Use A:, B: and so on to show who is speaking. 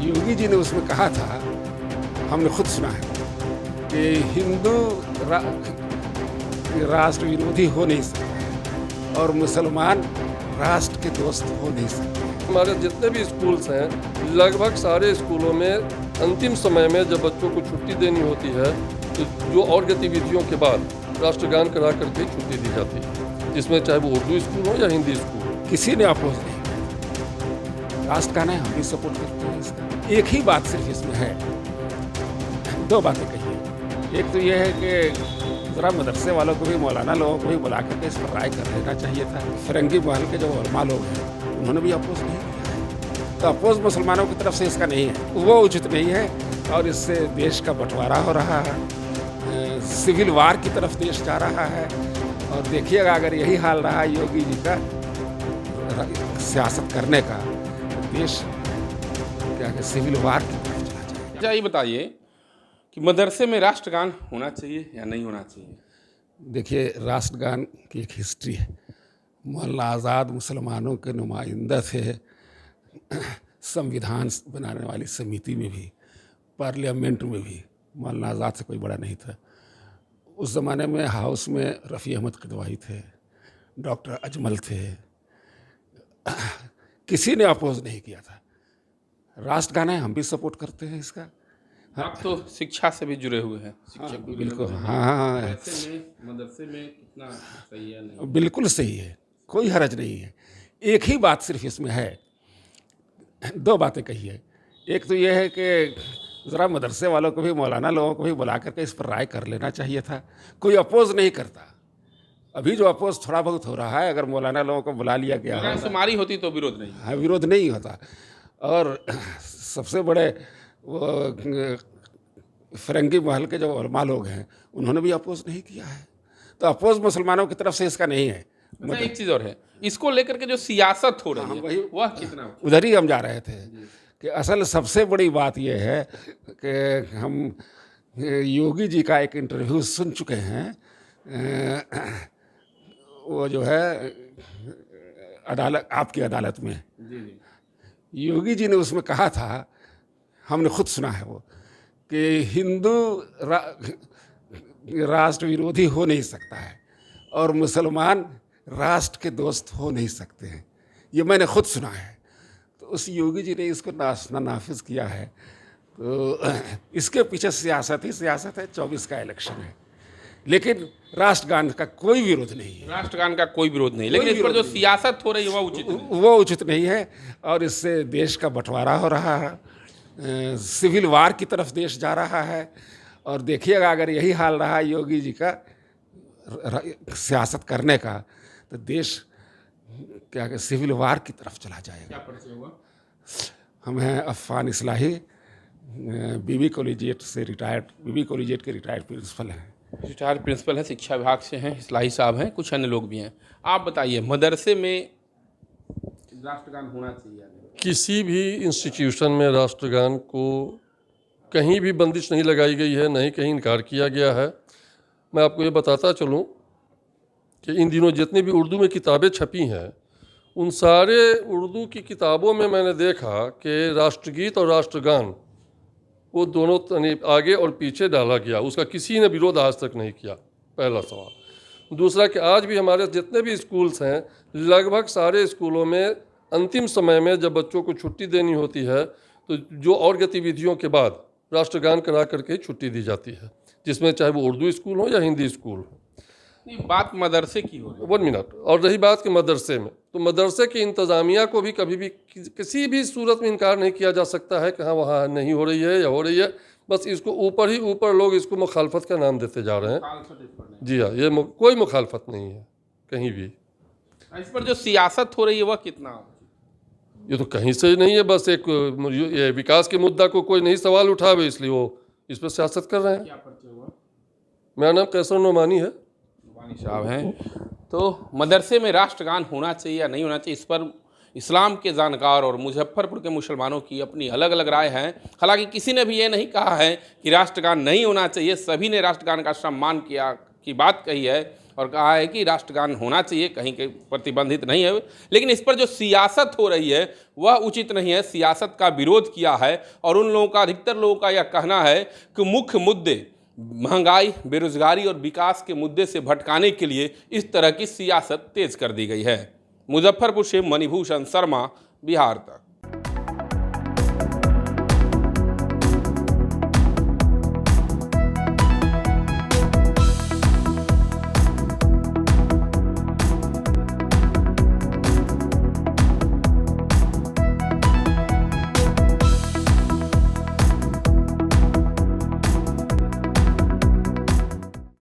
A: योगी जी ने उसमें कहा था, हमने खुद सुना है कि हिंदू राष्ट्र विरोधी हो नहीं सकता और मुसलमान राष्ट्र के दोस्त हो नहीं सकते।
B: हमारे जितने भी स्कूल्स हैं, लगभग सारे स्कूलों में अंतिम समय में जब बच्चों को छुट्टी देनी होती है तो जो और गतिविधियों के बाद राष्ट्रगान करा करके छुट्टी दी जाती है, जिसमें चाहे वो उर्दू स्कूल हो या हिंदी स्कूल हो।
A: किसी ने अपोज नहीं किया। राष्ट्रगान है, हम भी सपोर्ट करते हैं इसका। एक ही बात सिर्फ इसमें है, दो बातें कही है। एक तो ये है कि ज़रा मदरसे वालों को भी, मौलाना लोगों को भी बुला करके इस पर राय कर लेना चाहिए था। फिरंगी महल के जो उलमा लोग हैं उन्होंने भी अपोज नहीं किया। तो अपोज मुसलमानों की तरफ से इसका नहीं है, वो उचित नहीं है और इससे देश का बंटवारा हो रहा है, सिविल वार की तरफ देश जा रहा है। और देखिएगा, अगर यही हाल रहा योगी जी का सियासत करने का, तो देश क्या कि सिविल वार की तरफ चला जाएगा।
C: अच्छा, ये बताइए कि मदरसे में राष्ट्रगान होना चाहिए या नहीं होना चाहिए?
A: देखिए, राष्ट्रगान की एक हिस्ट्री है। मौलाना आज़ाद मुसलमानों के नुमाइंदा थे संविधान बनाने वाली समिति में भी, पार्लियामेंट में भी। मौलाना आज़ाद से कोई बड़ा नहीं था। उस ज़माने में हाउस में रफ़ी अहमद किदवाई थे, डॉक्टर अजमल थे, किसी ने अपोज नहीं किया था। राष्ट्रगान है, हम भी सपोर्ट करते हैं इसका।
C: आप तो शिक्षा से भी जुड़े हुए हैं, शिक्षक भी
A: बिल्कुल,
C: जुड़े हुए हैं।
A: हाँ,
C: ऐसे में मदरसे में कितना सही है नहीं?
A: बिल्कुल सही है, कोई हर्ज नहीं है। एक ही बात सिर्फ इसमें है, दो बातें कही है। एक तो ये है कि ज़रा मदरसे वालों को भी, मौलाना लोगों को भी बुला करके इस पर राय कर लेना चाहिए था। कोई अपोज नहीं करता। अभी जो अपोज थोड़ा बहुत हो रहा है, अगर मौलाना लोगों को बुला लिया गया
C: अगर शुमारी होती तो विरोध नहीं।
A: हाँ, विरोध नहीं होता। और सबसे बड़े वो फिरंगी महल के जो उलमा लोग हैं उन्होंने भी अपोज नहीं किया है। तो अपोज मुसलमानों की तरफ से इसका नहीं है।
C: अच्छा, एक चीज़ और है, इसको लेकर के जो सियासत हो रही है वह कितना?
A: उधर ही हम जा रहे थे कि असल सबसे बड़ी बात यह है कि हम योगी जी का एक इंटरव्यू सुन चुके हैं। वो जो है अदालत, आपकी अदालत में योगी जी ने उसमें कहा था, हमने खुद सुना है वो, कि हिंदू राष्ट्र विरोधी हो नहीं सकता है और मुसलमान राष्ट्र के दोस्त हो नहीं सकते हैं। ये मैंने खुद सुना है। तो उस योगी जी ने इसको नाफिज किया है। तो इसके पीछे सियासत ही सियासत है। 24 का इलेक्शन है, लेकिन राष्ट्रगान का कोई विरोध नहीं है।
C: राष्ट्रगान का कोई विरोध नहीं, लेकिन इस पर जो सियासत हो रही है वह उचित नहीं।
A: वो उचित नहीं है और इससे देश का बंटवारा हो रहा है, सिविल वार की तरफ देश जा रहा है। और देखिएगा, अगर यही हाल रहा योगी जी का सियासत करने का, तो देश क्या कि सिविल वार की तरफ चला जाएगा।
C: क्या परिचय हुआ?
A: हम हैं अफ़ान इस्लाही, बीबी कॉलेजिएट से रिटायर्ड, बीबी कॉलेजिएट के रिटायर्ड प्रिंसिपल हैं।
C: रिटायर्ड प्रिंसिपल हैं, शिक्षा विभाग से हैं, इस्लाही साहब हैं, कुछ अन्य लोग भी हैं। आप बताइए, मदरसे में राष्ट्रगान होना चाहिए?
B: किसी भी इंस्टीट्यूशन में राष्ट्रगान को कहीं भी बंदिश नहीं लगाई गई है, नहीं कहीं इनकार किया गया है। मैं आपको ये बताता चलूँ कि इन दिनों जितनी भी उर्दू में किताबें छपी हैं, उन सारे उर्दू की किताबों में मैंने देखा कि राष्ट्रगीत और राष्ट्रगान वो दोनों आगे और पीछे डाला गया, उसका किसी ने विरोध आज तक नहीं किया। पहला सवाल। दूसरा कि आज भी हमारे जितने भी स्कूल्स हैं, लगभग सारे स्कूलों में अंतिम समय में जब बच्चों को छुट्टी देनी होती है तो जो और गतिविधियों के बाद राष्ट्रगान करा करके छुट्टी दी जाती है, जिसमें चाहे वो उर्दू स्कूल हो या हिंदी स्कूल हो।
C: बात मदरसे की हो रही है।
B: 1 मिनट। और रही बात कि मदरसे में, तो मदरसे की इंतज़ामिया को भी कभी भी किसी भी सूरत में इनकार नहीं किया जा सकता है कि हाँ वहाँ नहीं हो रही है या हो रही है। बस इसको ऊपर ही ऊपर लोग इसको मुखालफत का नाम देते जा रहे हैं। जी हाँ, ये कोई मुखालफत नहीं है कहीं भी।
C: इस पर जो सियासत हो रही है वह कितना?
B: ये तो कहीं से नहीं है, बस एक ये विकास के मुद्दा को कोई नहीं सवाल उठावे, इसलिए वो इस पर सियासत कर रहे हैं।
C: क्या परिचय हुआ?
B: मेरा नाम कैसर नोमानी है।
C: नोमानी साहब हैं। तो मदरसे में राष्ट्रगान होना चाहिए या नहीं होना चाहिए, इस पर इस्लाम के जानकार और मुजफ्फरपुर के मुसलमानों की अपनी अलग अलग राय है। हालांकि किसी ने भी ये नहीं कहा है कि राष्ट्रगान नहीं होना चाहिए, सभी ने राष्ट्रगान का सम्मान किया की बात कही है और कहा है कि राष्ट्रगान होना चाहिए, कहीं के प्रतिबंधित नहीं है, लेकिन इस पर जो सियासत हो रही है वह उचित नहीं है। सियासत का विरोध किया है और उन लोगों का, अधिकतर लोगों का यह कहना है कि मुख्य मुद्दे महंगाई, बेरोजगारी और विकास के मुद्दे से भटकाने के लिए इस तरह की सियासत तेज कर दी गई है। मुजफ्फरपुर से मणिभूषण शर्मा, बिहार तक।